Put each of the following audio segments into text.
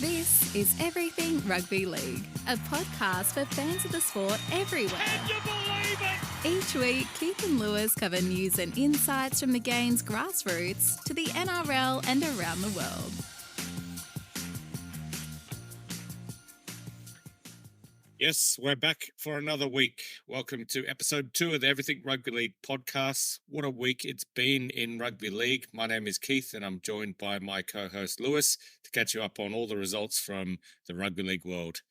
This is Everything Rugby League, a podcast for fans of the sport everywhere. Can you believe it? Each week, Keith and Lewis cover news and insights from the game's grassroots to the NRL and around the world. Yes, we're back for another week. Welcome to episode 2 of the Everything Rugby League podcast. What a week it's been in rugby league. My name is Keith and I'm joined by my co-host Lewis to catch you up on all the results from the rugby league world.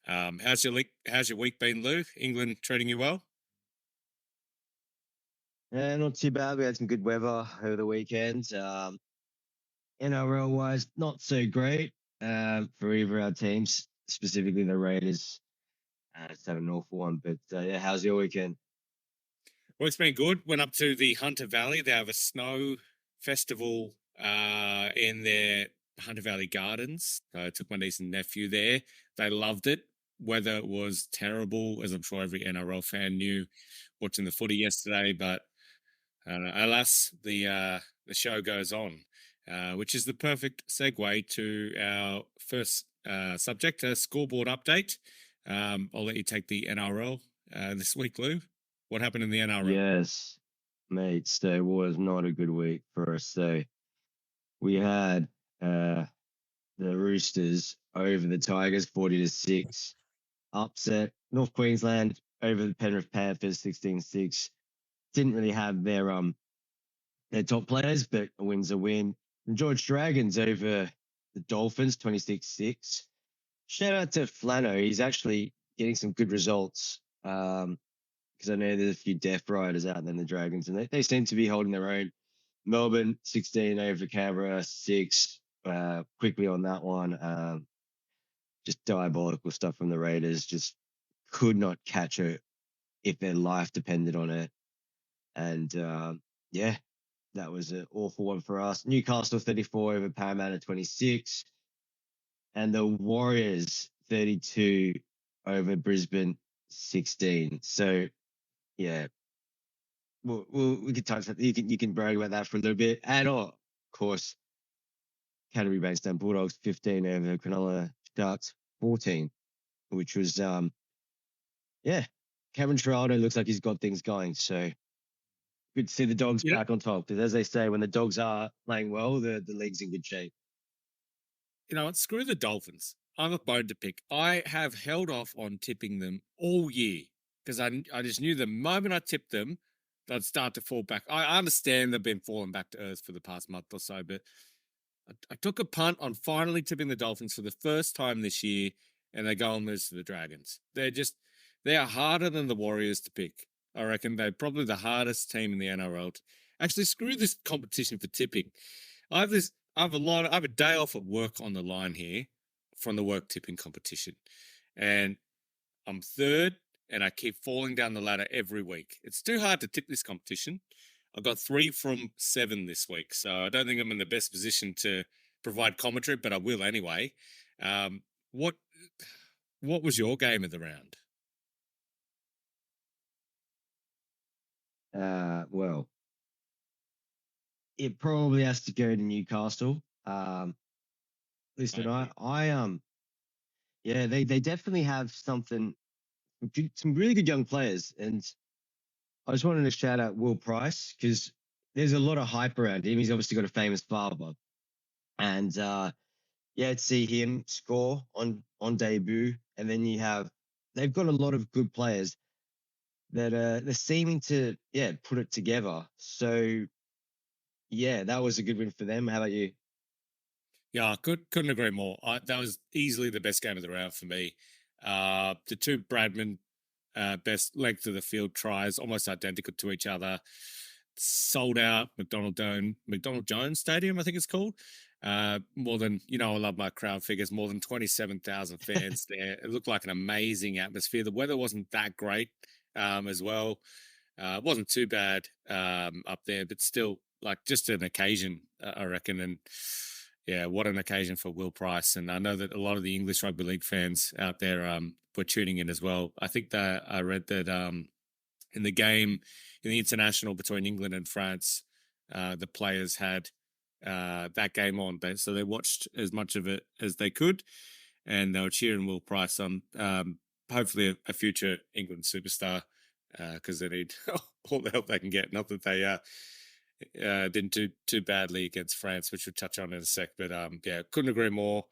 How's your week been, Lou? England treating you well? Yeah, not too bad. We had some good weather over the weekend. NRL-wise, not so great for either of our teams, specifically the Raiders. It's had an awful one, but yeah, how's your weekend? Well, it's been good. Went up to the Hunter Valley. They have a snow festival in their Hunter Valley Gardens. I took my niece and nephew there. They loved it. Weather was terrible, as I'm sure every NRL fan knew watching the footy yesterday, but alas, the show goes on, which is the perfect segue to our first subject, a scoreboard update. I'll let you take the NRL this week, Lou. What happened in the NRL? Yes, mate, so it was not a good week for us. So we had the Roosters over the Tigers 40-6, upset North Queensland over the Penrith Panthers 16-6. Didn't really have their top players, but a win's a win. And George Dragons over the Dolphins 26-6. Shout out to Flano. He's actually getting some good results because I know there's a few deaf riders out there in the Dragons, and they seem to be holding their own. Melbourne 16 over Canberra 6. Quickly on that one, just diabolical stuff from the Raiders. Just could not catch it if their life depended on it. And yeah, that was an awful one for us. Newcastle 34 over Parramatta 26. And the Warriors 32 over Brisbane 16. So, yeah, we could touch that. You can brag about that for a little bit. And, of course, Canterbury Bankstown Bulldogs 15 over Cronulla Sharks 14, which was, Cameron Ciraldo looks like he's got things going. So, good to see the Dogs back on top. Because as they say, when the Dogs are playing well, the league's in good shape. You know what? Screw the Dolphins. I'm a bone to pick. I have held off on tipping them all year because I just knew the moment I tipped them, they'd start to fall back. I understand they've been falling back to earth for the past month or so, but I took a punt on finally tipping the Dolphins for the first time this year, and they go and lose to the Dragons. They are harder than the Warriors to pick. I reckon they're probably the hardest team in the NRL. Actually, screw this competition for tipping. I have a day off at work on the line here from the work tipping competition, and I'm third, and I keep falling down the ladder every week. It's too hard to tip this competition. I got 3 from 7 this week, so I don't think I'm in the best position to provide commentary, but I will anyway. What was your game of the round? Well, it probably has to go to Newcastle. Listen, they definitely have some really good young players, and I just wanted to shout out Will Price because there's a lot of hype around him. He's obviously got a famous father, and to see him score on debut, and then they've got a lot of good players that they're seeming to put it together. So yeah, that was a good win for them. How about you? Yeah, I couldn't agree more. That was easily the best game of the round for me. The two Bradman best length of the field tries, almost identical to each other. Sold out McDonald Jones Stadium, I think it's called. More than, I love my crowd figures, more than 27,000 fans there. It looked like an amazing atmosphere. The weather wasn't that great as well. It wasn't too bad up there, but still, like, just an occasion, I reckon. And yeah, what an occasion for Will Price. And I know that a lot of the English rugby league fans out there were tuning in as well. I think that I read that in the game, in the international between England and France, the players had that game on. So they watched as much of it as they could, and they were cheering Will Price on. Hopefully, a future England superstar, because they need all the help they can get. Not that they didn't do too badly against France, which we'll touch on in a sec. But yeah, couldn't agree more.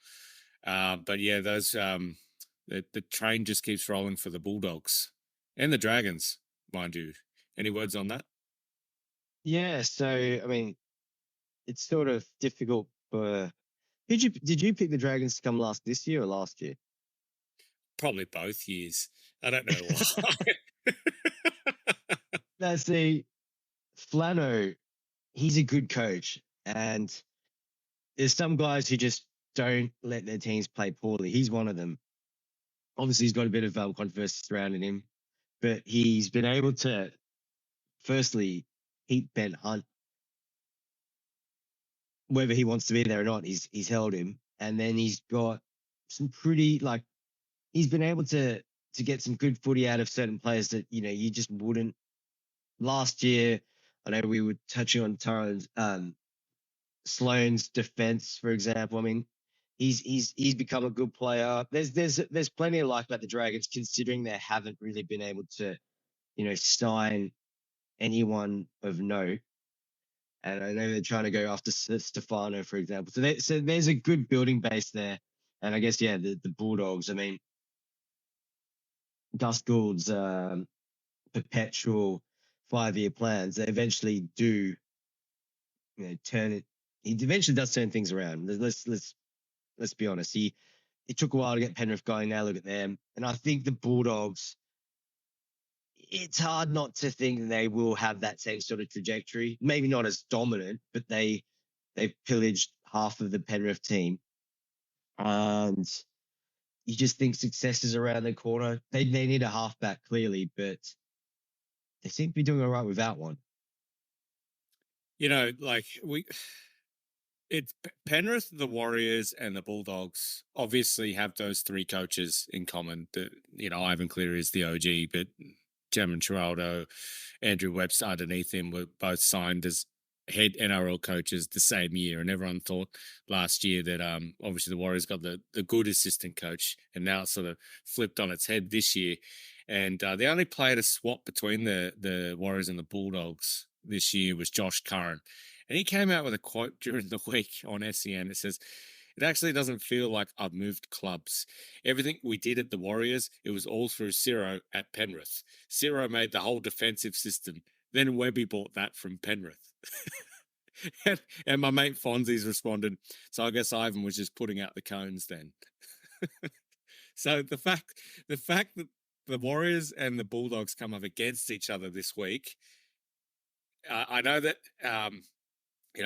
But yeah, those the train just keeps rolling for the Bulldogs and the Dragons, mind you. Any words on that? Yeah, so I mean, it's sort of difficult for. Did you pick the Dragons to come this year or last year? Probably both years. I don't know why. That's the Flano. He's a good coach, and there's some guys who just don't let their teams play poorly. He's one of them. Obviously, he's got a bit of controversy surrounding him, but he's been able to, firstly, keep Ben Hunt. Whether he wants to be there or not, he's held him, and then he's got some pretty he's been able to get some good footy out of certain players that you just wouldn't. Last year, I know we were touching on Tyrone Sloane's defense, for example. I mean, he's become a good player. There's plenty of about the Dragons, considering they haven't really been able to sign anyone of note. And I know they're trying to go after Stefano, for example. So there's a good building base there. And I guess the Bulldogs. I mean, Gus Gould's perpetual 5-year plans. They eventually do turn it. He eventually does turn things around. Let's be honest. It took a while to get Penrith going. Now look at them. And I think the Bulldogs, it's hard not to think they will have that same sort of trajectory. Maybe not as dominant, but they've pillaged half of the Penrith team. And you just think success is around the corner. They need a halfback, clearly, but they seem to be doing all right without one. It's Penrith, the Warriors, and the Bulldogs obviously have those three coaches in common. Ivan Cleary is the OG, but German Geraldo, Andrew Webster underneath him were both signed as head NRL coaches the same year. And everyone thought last year that obviously the Warriors got the good assistant coach, and now it's sort of flipped on its head this year. And the only player to swap between the Warriors and the Bulldogs this year was Josh Curran. And he came out with a quote during the week on SEN. It says, "It actually doesn't feel like I've moved clubs. Everything we did at the Warriors, it was all through Ciro at Penrith. Ciro made the whole defensive system. Then Webby bought that from Penrith." and my mate Fonzie's responded, "So I guess Ivan was just putting out the cones then." So the fact that the Warriors and the Bulldogs come up against each other this week, I know that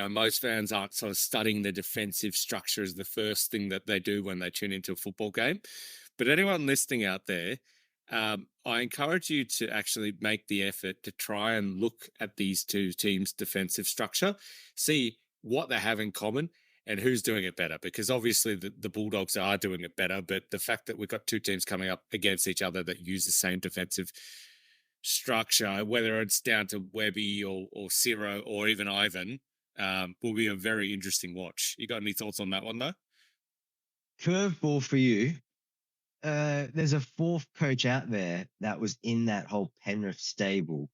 most fans aren't sort of studying the defensive structure as the first thing that they do when they tune into a football game. But anyone listening out there, I encourage you to actually make the effort to try and look at these two teams' defensive structure, see what they have in common and who's doing it better. Because obviously the Bulldogs are doing it better, but the fact that we've got two teams coming up against each other that use the same defensive structure, whether it's down to Webby or Ciro or even Ivan, will be a very interesting watch. You got any thoughts on that one, though? Curveball for you. There's a fourth coach out there that was in that whole Penrith stable.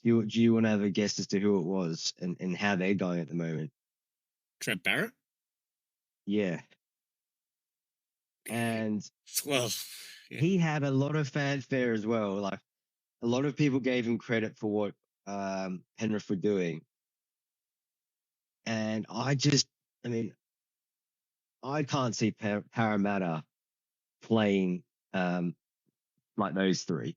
Do you want to have a guess as to who it was and how they're going at the moment? Trent Barrett? Yeah. And well, he had a lot of fanfare as well. Like, a lot of people gave him credit for what Penrith were doing. And I can't see Parramatta playing like those three.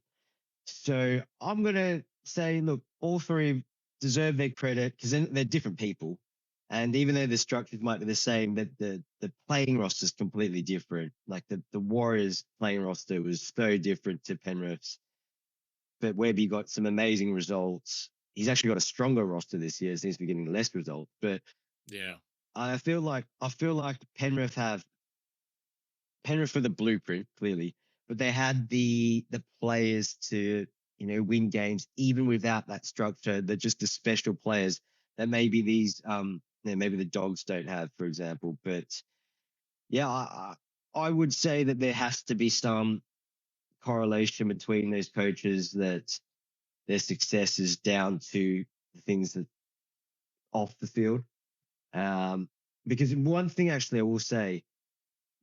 So I'm going to say, look, all three deserve their credit because they're different people. And even though the structures might be the same, the playing roster is completely different. Like the Warriors playing roster was so different to Penrith's. But Webby got some amazing results. He's actually got a stronger roster this year. Seems to be getting less results. But yeah, I feel like Penrith for the blueprint, clearly, but they had the players to win games even without that structure. They're just the special players that maybe these maybe the Dogs don't have, for example. But yeah, I would say that there has to be some correlation between those coaches, that their success is down to the things that off the field. Because one thing actually I will say,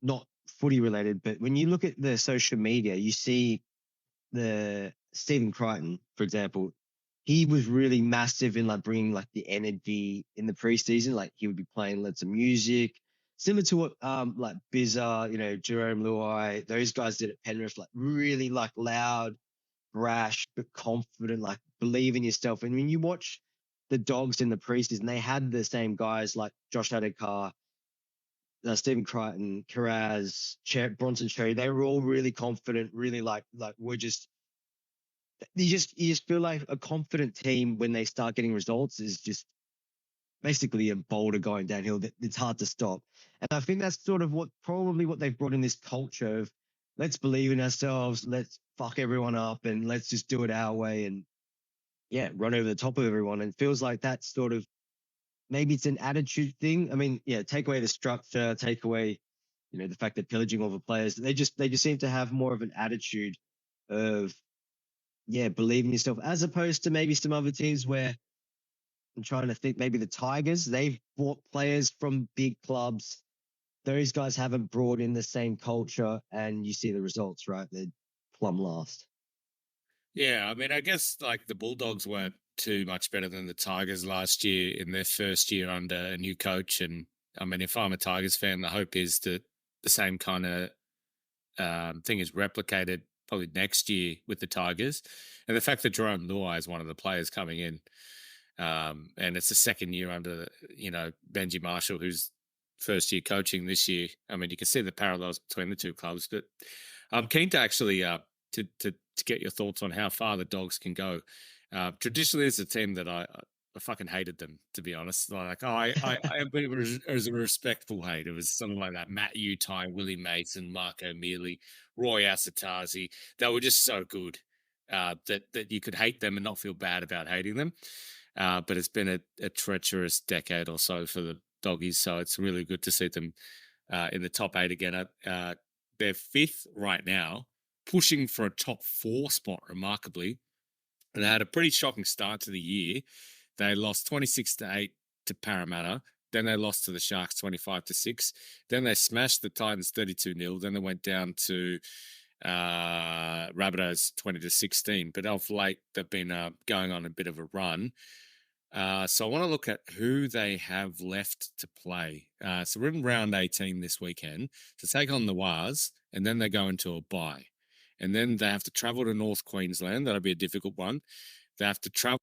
not footy related, but when you look at the social media, you see the Stephen Crichton, for example, he was really massive in like bringing like the energy in the preseason. Like he would be playing lots of music, similar to what like Bizza, Jerome Luai, those guys did at Penrith, like really like loud, brash but confident, like believe in yourself. And when you watch the Dogs in the preseason, they had the same guys like Josh Adokar, Stephen Crichton, Carraz, Bronson Cherry. They were all really confident, really like we're just you just feel like a confident team when they start getting results is just basically a boulder going downhill that it's hard to stop. And I think that's sort of probably what they've brought in, this culture of let's believe in ourselves, let's fuck everyone up, and let's just do it our way and yeah, run over the top of everyone. And it feels like that's sort of, maybe it's an attitude thing. I mean, yeah, take away the structure, take away, the fact that pillaging all the players. They just seem to have more of an attitude of, yeah, believe in yourself, as opposed to maybe some other teams where I'm trying to think, maybe the Tigers, they've bought players from big clubs. Those guys haven't brought in the same culture, and you see the results, right? They're plumb last. Yeah, I mean, I guess like the Bulldogs weren't too much better than the Tigers last year in their first year under a new coach. And I mean, if I'm a Tigers fan, the hope is that the same kind of thing is replicated probably next year with the Tigers. And the fact that Jerome Luai is one of the players coming in, and it's the second year under, Benji Marshall, who's first year coaching this year. I mean, you can see the parallels between the two clubs, but I'm keen to actually to get your thoughts on how far the Dogs can go. Traditionally, it's a team that I fucking hated them, to be honest. Like, but it was a respectful hate. It was something like that. Matt Utai, Willie Mason, Marco Mealy, Roy Asatasi. They were just so good that you could hate them and not feel bad about hating them. But it's been a treacherous decade or so for the Doggies, so it's really good to see them in the top 8 again. They're 5th right now, pushing for a top 4 spot, remarkably. And they had a pretty shocking start to the year. They lost 26-8 to Parramatta. Then they lost to the Sharks 25-6. Then they smashed the Titans 32-0. Then they went down to Rabbitohs 20-16. But of late, they've been going on a bit of a run. So I want to look at who they have left to play. So we're in round 18 this weekend to take on the Wars, and then they go into a bye. And then they have to travel to North Queensland. That'll be a difficult one. They have to travel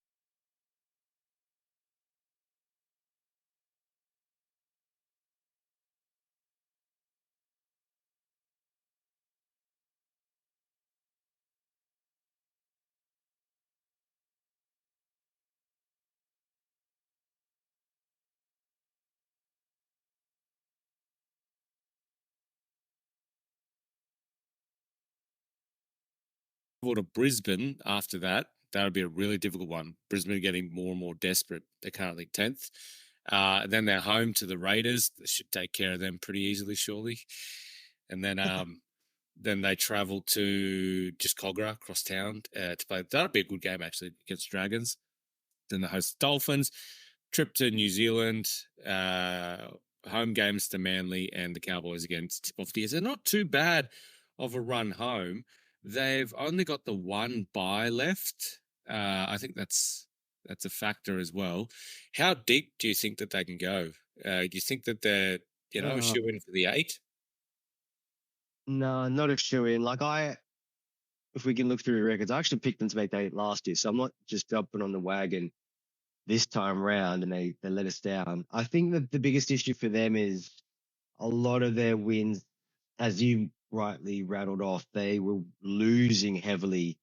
to Brisbane after that. That'll be a really difficult one. Brisbane are getting more and more desperate. They're currently 10th. Then they're home to the Raiders. They should take care of them pretty easily, surely. And then then they travel to just Cogra across town to play. That'll be a good game, actually, against Dragons. Then they host Dolphins. Trip to New Zealand. Home games to Manly and the Cowboys against tip-off tiers. They're not too bad of a run home. They've only got the one bye left. I think that's a factor as well. How deep do you think that they can go? Do you think that they're, shoe in for the 8? No, not a shoe in. If we can look through the records, I actually picked them to make the 8 last year, so I'm not just jumping on the wagon this time round and they let us down. I think that the biggest issue for them is a lot of their wins, as you rightly rattled off, they were losing heavily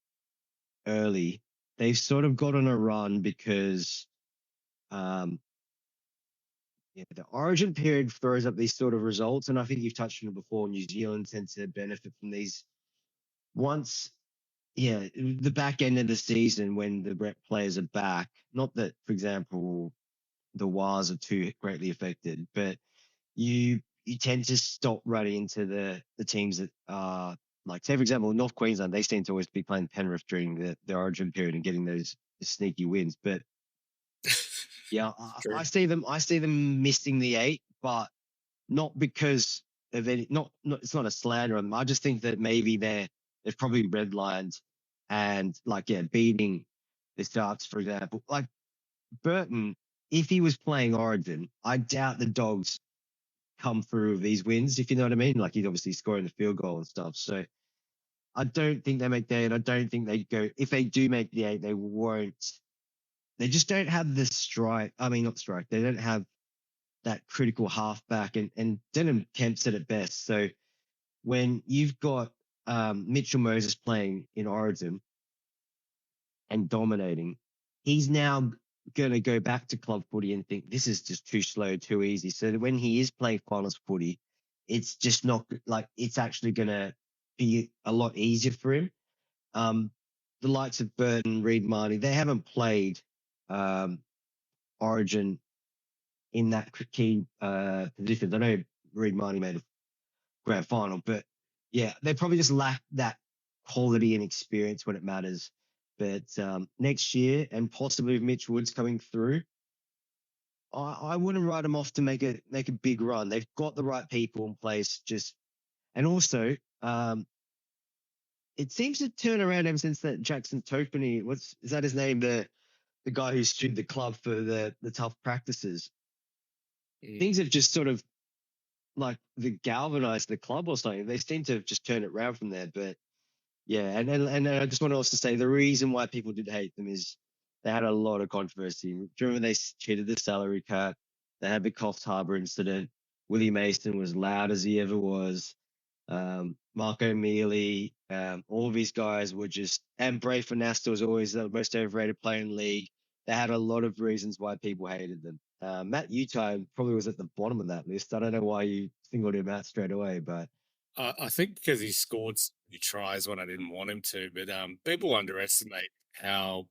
early. They've sort of got on a run because the origin period throws up these sort of results. And I think you've touched on it before, New Zealand tends to benefit from these. Once, the back end of the season when the rep players are back, not that, for example, the Wars are too greatly affected. But you tend to stop running into the teams that are like, say for example, North Queensland. They seem to always be playing Penrith during the Origin period and getting those sneaky wins. But yeah, True. I see them missing the 8, but not because of any. Not it's not a slander on them. I just think that maybe they've probably redlined and like beating the Sharks, for example. Like Burton, if he was playing Origin, I doubt the Dogs come through with these wins, if you know what I mean. Like he's obviously scoring the field goal and stuff. So I don't think they make the 8. I don't think they go. If they do make the 8, they won't. They just don't have the strike. I mean, not strike. They don't have that critical halfback. And Denham Kemp said it best. So when you've got Mitchell Moses playing in Origin and dominating, he's now going to go back to club footy and think this is just too slow, too easy. So when he is playing finals footy, it's just not like it's actually going to be a lot easier for him. The likes of Burton, Reid Marnie, they haven't played Origin in that key positions. I know Reid Marnie made a grand final, but yeah, they probably just lack that quality and experience when it matters. But next year, and possibly with Mitch Woods coming through, I wouldn't write them off to make a big run. They've got the right people in place. And also, it seems to turn around ever since that Jackson Topany. Is that his name? The guy who sued the club for the tough practices. Things have just sort of like galvanized the club or something. They seem to have just turned it around from there. But yeah, and I just want to also say the reason why people did hate them is they had a lot of controversy. Do you remember they cheated the salary cap? They had the Coffs Harbour incident. Willie Mason was loud as he ever was. Marco Mealy, all of these guys were just, and Brayford Nasta was always the most overrated player in the league. They had a lot of reasons why people hated them. Matt Utah probably was at the bottom of that list. I don't know why you singled him out straight away, but I think because he scored so many tries when I didn't want him to, but people underestimate how,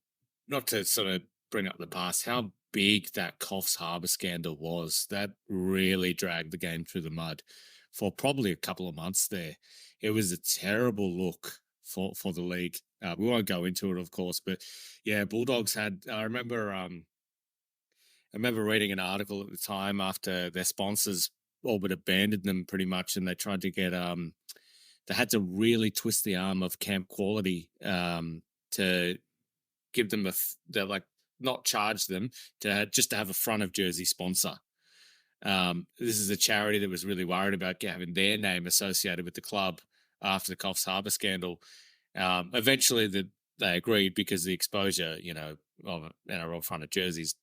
not to sort of bring up the past, how big that Coffs Harbour scandal was. That really dragged the game through the mud for probably a couple of months there. It was a terrible look for the league. We won't go into it, of course, but yeah, Bulldogs had. I remember reading an article at the time after their sponsors all but abandoned them pretty much, and they tried to get they had to really twist the arm of Camp Quality to give them they're like not charge them to just to have a front of jersey sponsor. This is a charity that was really worried about having their name associated with the club after the Coffs Harbour scandal. Eventually they agreed because the exposure, of NRL front of jerseys,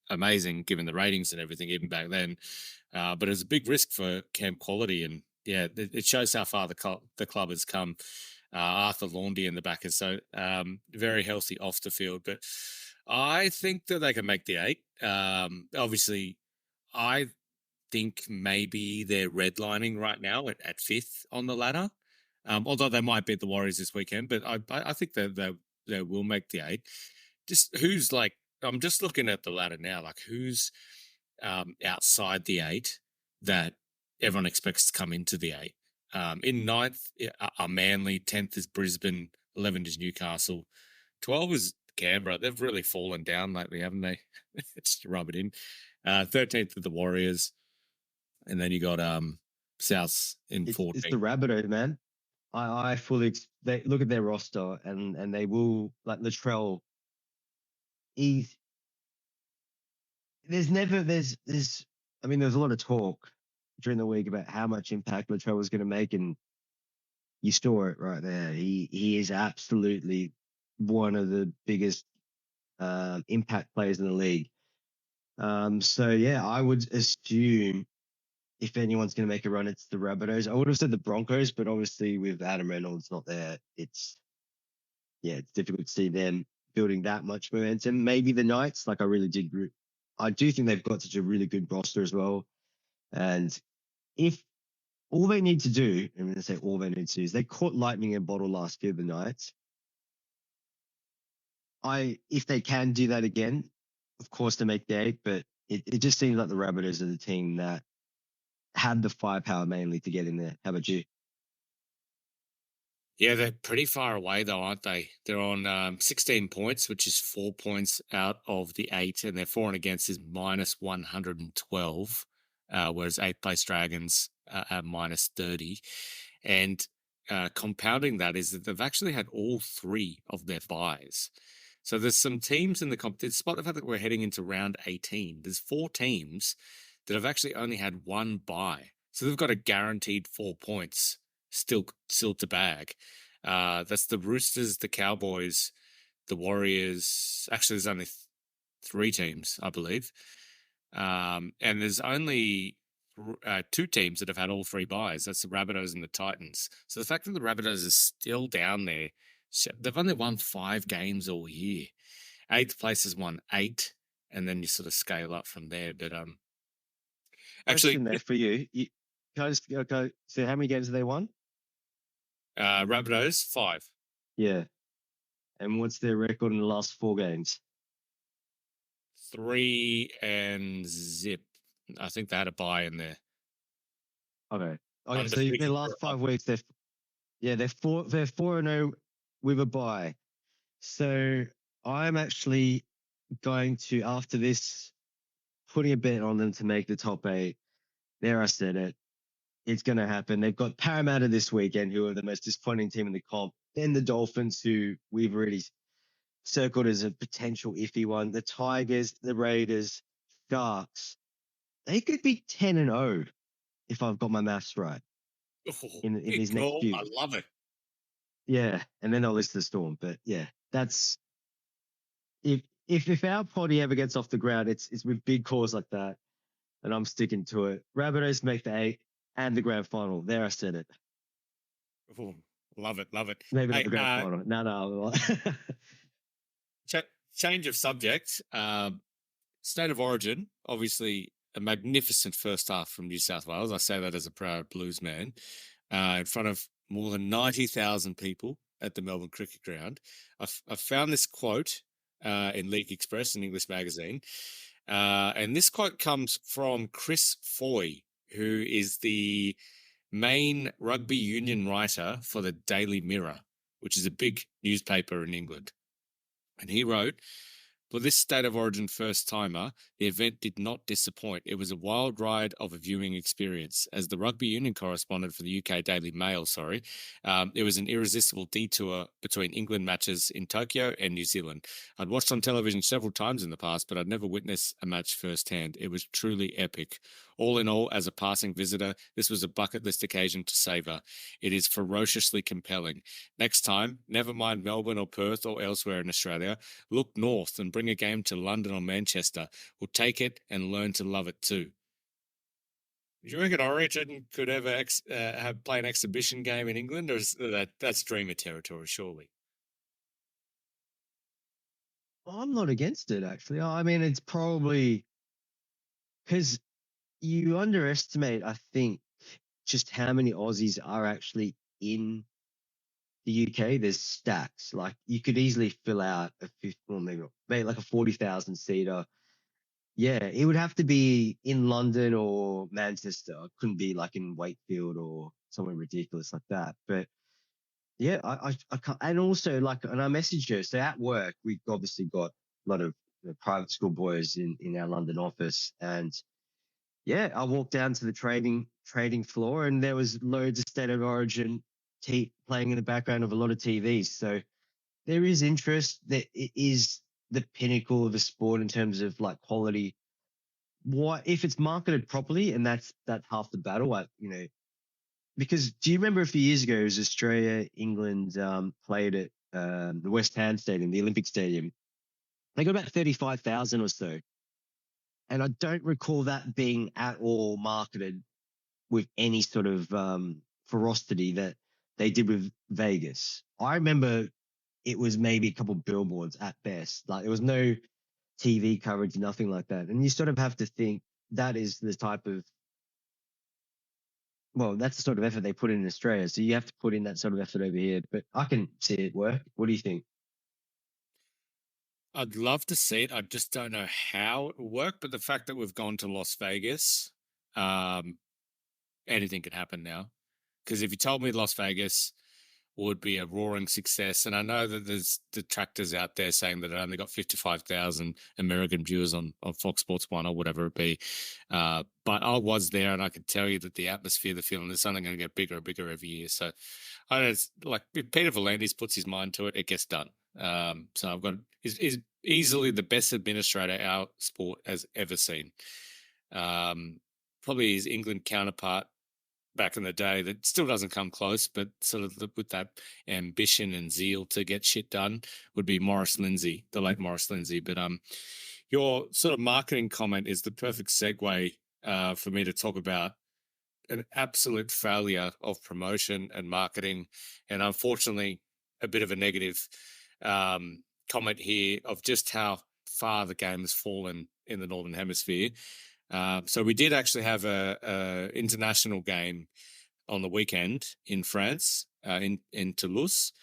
amazing given the ratings and everything even back then. But it was a big risk for Camp Quality, and yeah, it shows how far the club has come. Arthur Laundy in the back is so very healthy off the field, but I think that they can make the 8. Obviously, I think maybe they're redlining right now at 5th on the ladder, although they might beat the Warriors this weekend. But I think that they will make the 8. Just who's like, I'm just looking at the ladder now, like who's outside the 8 that everyone expects to come into the 8. In 9th are Manly, 10th is Brisbane, 11th is Newcastle, 12 is Canberra. They've really fallen down lately, haven't they? Just rub it in. 13th are the Warriors, and then you got South in 14th. It's the Rabbitohs, man. I fully they look at their roster and they will, like Latrell. There's I mean, there's a lot of talk during the week about how much impact Latrell was going to make, and you saw it right there. He is absolutely one of the biggest impact players in the league. So yeah, I would assume if anyone's going to make a run, it's the Rabbitohs. I would have said the Broncos, but obviously with Adam Reynolds not there, it's difficult to see them building that much momentum. Maybe the Knights, like I do think they've got such a really good roster as well. And if all they need to do, I'm going to say all they need to do, is they caught lightning in a bottle last year, the Knights. If they can do that again, of course, to make the 8, but it just seems like the Rabbitohs are the team that had the firepower mainly to get in there. How about you? Yeah, they're pretty far away though, aren't they? They're on 16 points, which is 4 points out of the 8, and their for and against is minus 112, whereas 8th place Dragons are minus 30. And compounding that is that they've actually had all 3 of their buys. So there's some teams in the competition, despite the fact that we're heading into round 18, there's 4 teams that have actually only had 1 buy. So they've got a guaranteed 4 points still to bag. That's the Roosters, the Cowboys, the Warriors. Actually, there's only 3 teams, I believe. And there's only 2 teams that have had all 3 buys. That's the Rabbitohs and the Titans. So the fact that the Rabbitohs are still down there, they've only won 5 games all year. 8th place has won 8, and then you sort of scale up from there. But actually, Question there for you. Can I just go? So how many games have they won? Rabbitohs 5. Yeah. And what's their record in the last 4 games? 3 and zip. I think they had a buy in there. Okay. So their last 5 weeks, they're 4-0 with a bye. So I'm actually going to, after this, putting a bet on them to make the top 8. There, I said it. It's going to happen. They've got Parramatta this weekend, who are the most disappointing team in the comp. Then the Dolphins, who we've already circled as a potential iffy one. The Tigers, the Raiders, Sharks. They could be 10-0 if I've got my maths right in these next few. I love it. Yeah, and then I'll list the Storm. But yeah, that's if our potty ever gets off the ground, it's with big calls like that, and I'm sticking to it. Rabbitohs make the 8 and the grand final. There, I said it. Ooh, love it. Maybe not the grand final. No. Change of subject. State of Origin, obviously a magnificent first half from New South Wales. I say that as a proud Blues man. In front of more than 90,000 people at the Melbourne Cricket Ground. I found this quote in League Express, an English magazine. And this quote comes from Chris Foy, who is the main rugby union writer for the Daily Mirror, which is a big newspaper in England. And he wrote, "For this State of Origin first-timer, the event did not disappoint. It was a wild ride of a viewing experience. As the rugby union correspondent for the UK Daily Mail, it was an irresistible detour between England matches in Tokyo and New Zealand. I'd watched on television several times in the past, but I'd never witnessed a match firsthand. It was truly epic. All in all, as a passing visitor, this was a bucket list occasion to savour. It is ferociously compelling. Next time, never mind Melbourne or Perth or elsewhere in Australia, look north and bring a game to London or Manchester. We'll take it and learn to love it too." Do you reckon Origin could ever play an exhibition game in England, or is that's dreamer territory, surely? I'm not against it, actually. I mean, it's probably because you underestimate, I think, just how many Aussies are actually in the UK. There's stacks. Like, you could easily fill out a 50, or maybe like a 40,000 seater. Yeah, it would have to be in London or Manchester. It couldn't be like in Wakefield or somewhere ridiculous like that. But yeah, I can't. And also, like, and I messaged her. So at work, we've obviously got a lot of private school boys in our London office, and yeah, I walked down to the trading floor, and there was loads of State of Origin playing in the background of a lot of TVs. So there is interest. That it is the pinnacle of the sport in terms of like quality. What if it's marketed properly, and that's half the battle. Because do you remember a few years ago, it was Australia, England played at the West Ham Stadium, the Olympic Stadium. They got about 35,000 or so. And I don't recall that being at all marketed with any sort of ferocity that they did with Vegas. I remember it was maybe a couple of billboards at best. Like, there was no TV coverage, nothing like that. And you sort of have to think that is the type of, well, that's the sort of effort they put in Australia. So you have to put in that sort of effort over here. But I can see it work. What do you think? I'd love to see it. I just don't know how it will work. But the fact that we've gone to Las Vegas, um, anything could happen now. Because if you told me Las Vegas would be a roaring success, and I know that there's detractors out there saying that it only got 55,000 American viewers on Fox Sports 1 or whatever it be. But I was there, and I can tell you that the atmosphere, the feeling, is only going to get bigger and bigger every year. So I don't know, it's like if Peter Volandis puts his mind to it, it gets done. So I've got is easily the best administrator our sport has ever seen. Probably his England counterpart back in the day that still doesn't come close, but sort of with that ambition and zeal to get shit done would be Morris Lindsay, the late Morris Lindsay. But your sort of marketing comment is the perfect segue for me to talk about an absolute failure of promotion and marketing, and unfortunately, a bit of a negative comment here of just how far the game has fallen in the Northern Hemisphere. So we did actually have a international game on the weekend in France, in Toulouse,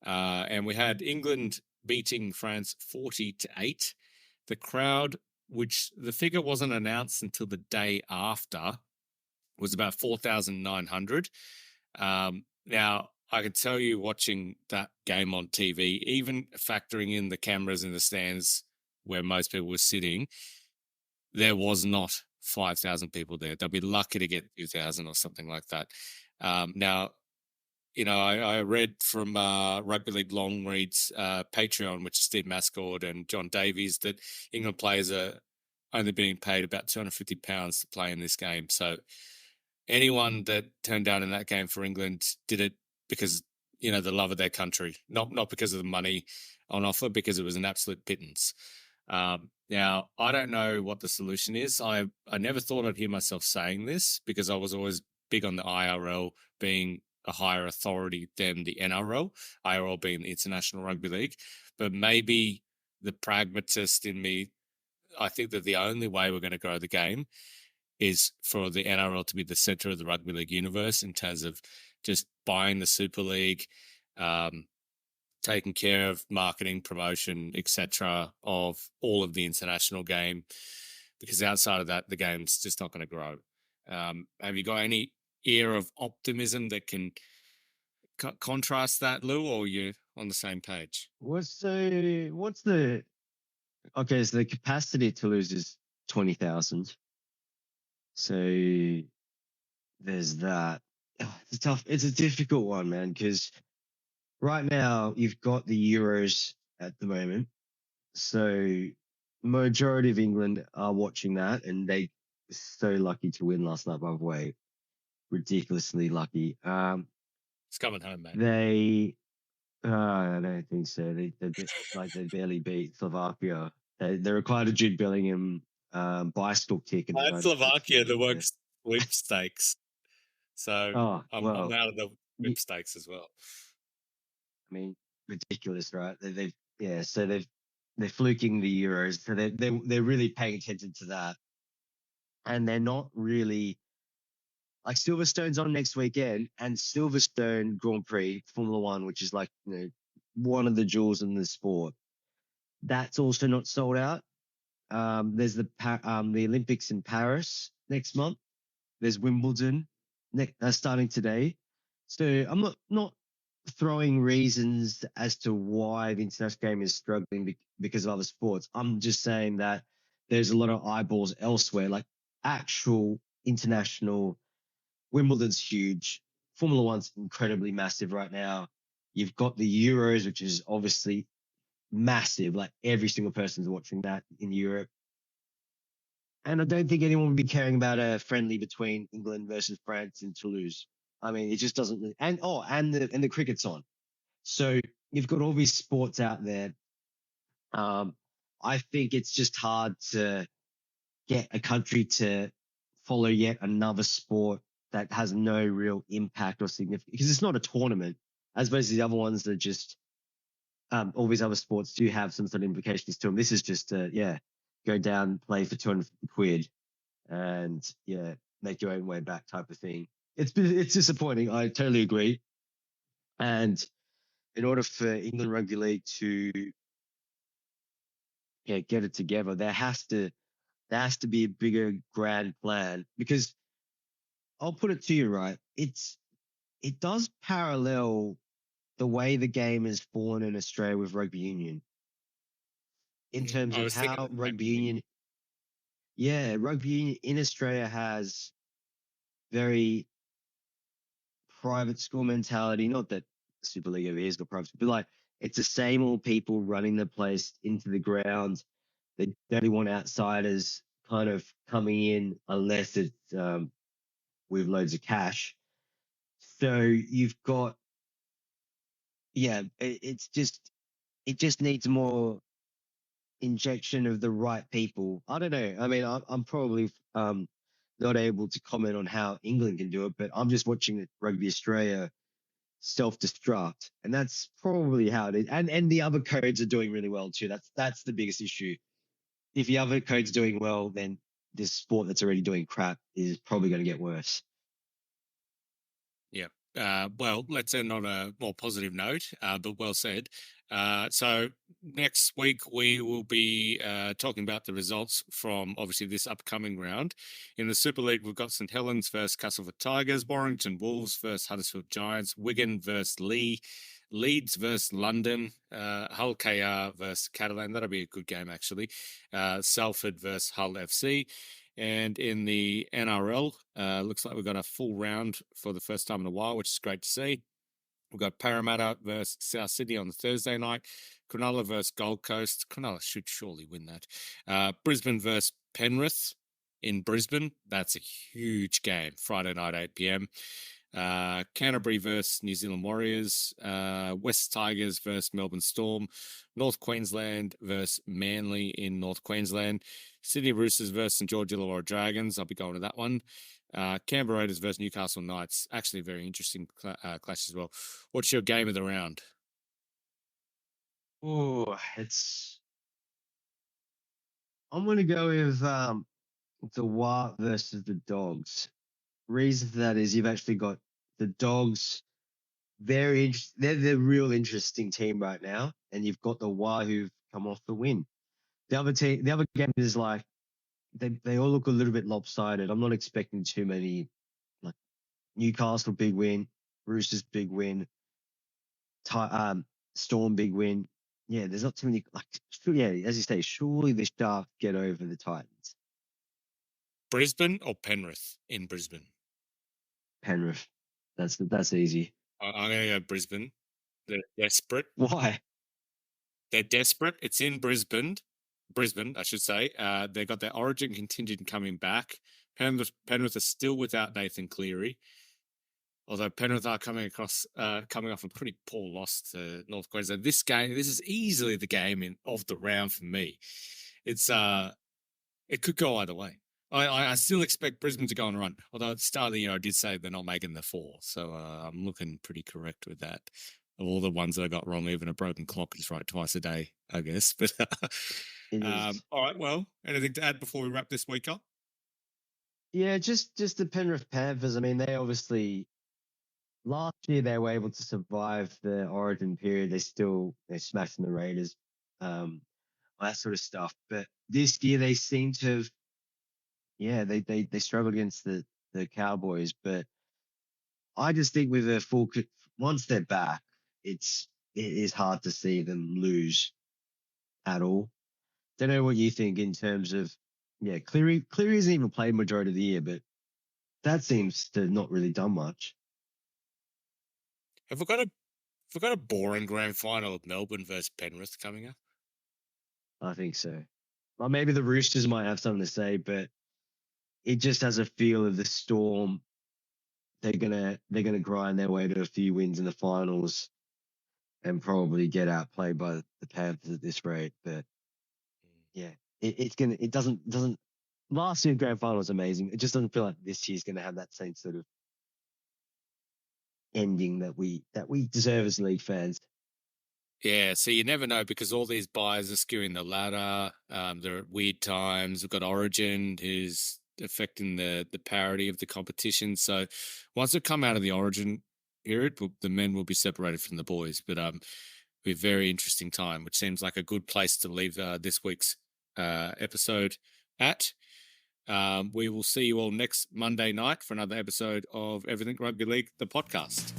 and we had England beating France 40-8. The crowd, which the figure wasn't announced until the day after, was about 4,900. Now, I can tell you, watching that game on TV, even factoring in the cameras in the stands where most people were sitting, there was not 5,000 people there. They'll be lucky to get 2,000 or something like that. Now, I read from Rugby League Long Read's Patreon, which is Steve Mascord and John Davies, that England players are only being paid about £250 to play in this game. So anyone that turned down in that game for England did it because, the love of their country, not because of the money on offer, because it was an absolute pittance. Now, I don't know what the solution is. I never thought I'd hear myself saying this because I was always big on the IRL being a higher authority than the NRL, IRL being the International Rugby League. But maybe the pragmatist in me, I think that the only way we're going to grow the game is for the NRL to be the center of the rugby league universe in terms of just buying the Super League, taking care of marketing, promotion, etc., of all of the international game, because outside of that, the game's just not going to grow. Have you got any air of optimism that can contrast that, Lou, or are you on the same page? the capacity to lose is 20,000. So there's that. It's tough. It's a difficult one, man, because right now you've got the Euros at the moment. So majority of England are watching that, and they were so lucky to win last night, by the way. Ridiculously lucky. It's coming home, mate. I don't think so. They barely beat Slovakia. They required a Jude Bellingham bicycle kick. And Slovakia, the worst sweepstakes. So I'm out of the sweepstakes as well. I mean, ridiculous, right? So they're fluking the Euros, so they're really paying attention to that, and they're not really like Silverstone's on next weekend, and Silverstone Grand Prix Formula One, which is like one of the jewels in the sport. That's also not sold out. There's the Olympics in Paris next month. There's Wimbledon starting today. So I'm not throwing reasons as to why the international game is struggling because of other sports. I'm just saying that there's a lot of eyeballs elsewhere, like actual international. Wimbledon's huge. Formula One's incredibly massive right now. You've got the Euros, which is obviously massive. Like every single person's watching that in Europe. And I don't think anyone would be caring about a friendly between England versus France in Toulouse. I mean, it just doesn't. And the cricket's on. So you've got all these sports out there. I think it's just hard to get a country to follow yet another sport that has no real impact or significance, because it's not a tournament, as opposed to the other ones that just all these other sports do have some sort of implications to them. This is just go down, play for 250 quid, and make your own way back type of thing. It's disappointing. I totally agree. And in order for England Rugby League to get it together. There has to be a bigger grand plan, because I'll put it to you, right? It does parallel the way the game has fallen in Australia with rugby union, in terms I of was thinking how the same thing. rugby union in Australia has very private school mentality. Not that Super League over here has got private school, but like it's the same old people running the place into the ground. They don't really want outsiders kind of coming in unless it's with loads of cash. So you've got, it just needs more injection of the right people. I don't know. I mean, I'm probably not able to comment on how England can do it, but I'm just watching Rugby Australia self-destruct, and that's probably how it is. And the other codes are doing really well too. That's the biggest issue. If the other code's doing well, then this sport that's already doing crap is probably going to get worse. Yeah. Well, let's end on a more positive note, but well said. So next week we will be talking about the results from obviously this upcoming round. In the Super League, we've got St Helens versus Castleford Tigers, Warrington Wolves versus Huddersfield Giants, Wigan versus Lee, Leeds versus London, Hull KR versus Catalan. That'll be a good game, actually. Salford versus Hull FC. And in the NRL, looks like we've got a full round for the first time in a while, which is great to see. We've got Parramatta versus South Sydney on the Thursday night, Cronulla versus Gold Coast. Cronulla should surely win that. Brisbane versus Penrith in Brisbane. That's a huge game, Friday night, 8 p.m. Canterbury versus New Zealand Warriors, West Tigers versus Melbourne Storm, North Queensland versus Manly in North Queensland, Sydney Roosters versus St George Illawarra Dragons. I'll be going to that one. Canberra Raiders versus Newcastle Knights. Actually, a very interesting clash as well. What's your game of the round? Oh, I'm going to go with the Wa versus the Dogs. Reason for that is you've actually got the Dogs. They're the real interesting team right now, and you've got the Wa who've come off the win. The other game is like they all look a little bit lopsided. I'm not expecting too many. Like Newcastle big win, Roosters big win, Storm big win. Yeah, there's not too many. Like, yeah, as you say, surely the Sharks get over the Titans. Brisbane or Penrith in Brisbane? Penrith, that's easy. I'm going to go Brisbane. They're desperate. Why? They're desperate. It's in Brisbane, I should say. They've got their Origin contingent coming back. Penrith are still without Nathan Cleary, although Penrith are coming off a pretty poor loss to North Queensland. This is easily the game of the round for me. It could go either way. I still expect Brisbane to go on a run, although at the start of the year I did say they're not making the 4, so I'm looking pretty correct with that. Of all the ones that I got wrong, even a broken clock is right twice a day, I guess. But all right, well, anything to add before we wrap this week up? Yeah, just the Penrith Panthers. I mean, they obviously last year they were able to survive the Origin period. They're smashing the Raiders, that sort of stuff. But this year they seem to have, they struggled against the Cowboys. But I just think with once they're back, it is hard to see them lose at all. Don't know what you think in terms of, Cleary hasn't even played majority of the year, but that seems to not really done much. Have we got a boring grand final of Melbourne versus Penrith coming up? I think so. Well, maybe the Roosters might have something to say, but it just has a feel of the Storm. They're gonna grind their way to a few wins in the finals and probably get outplayed by the Panthers at this rate. But yeah, it doesn't. Last year's grand final was amazing. It just doesn't feel like this year's gonna have that same sort of ending that we deserve as league fans. Yeah, so you never know because all these buys are skewing the ladder. They're at weird times. We've got Origin who's affecting the parity of the competition. So once we come out of the Origin period, the men will be separated from the boys. But be a very interesting time, which seems like a good place to leave this week's episode at. We will see you all next Monday night for another episode of Everything Rugby League, the podcast.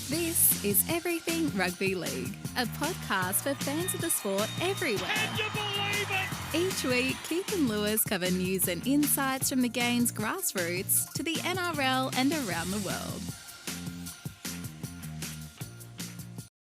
This is Everything Rugby League, a podcast for fans of the sport everywhere. Can you believe it? Each week, Keith and Lewis cover news and insights from the game's grassroots to the NRL and around the world.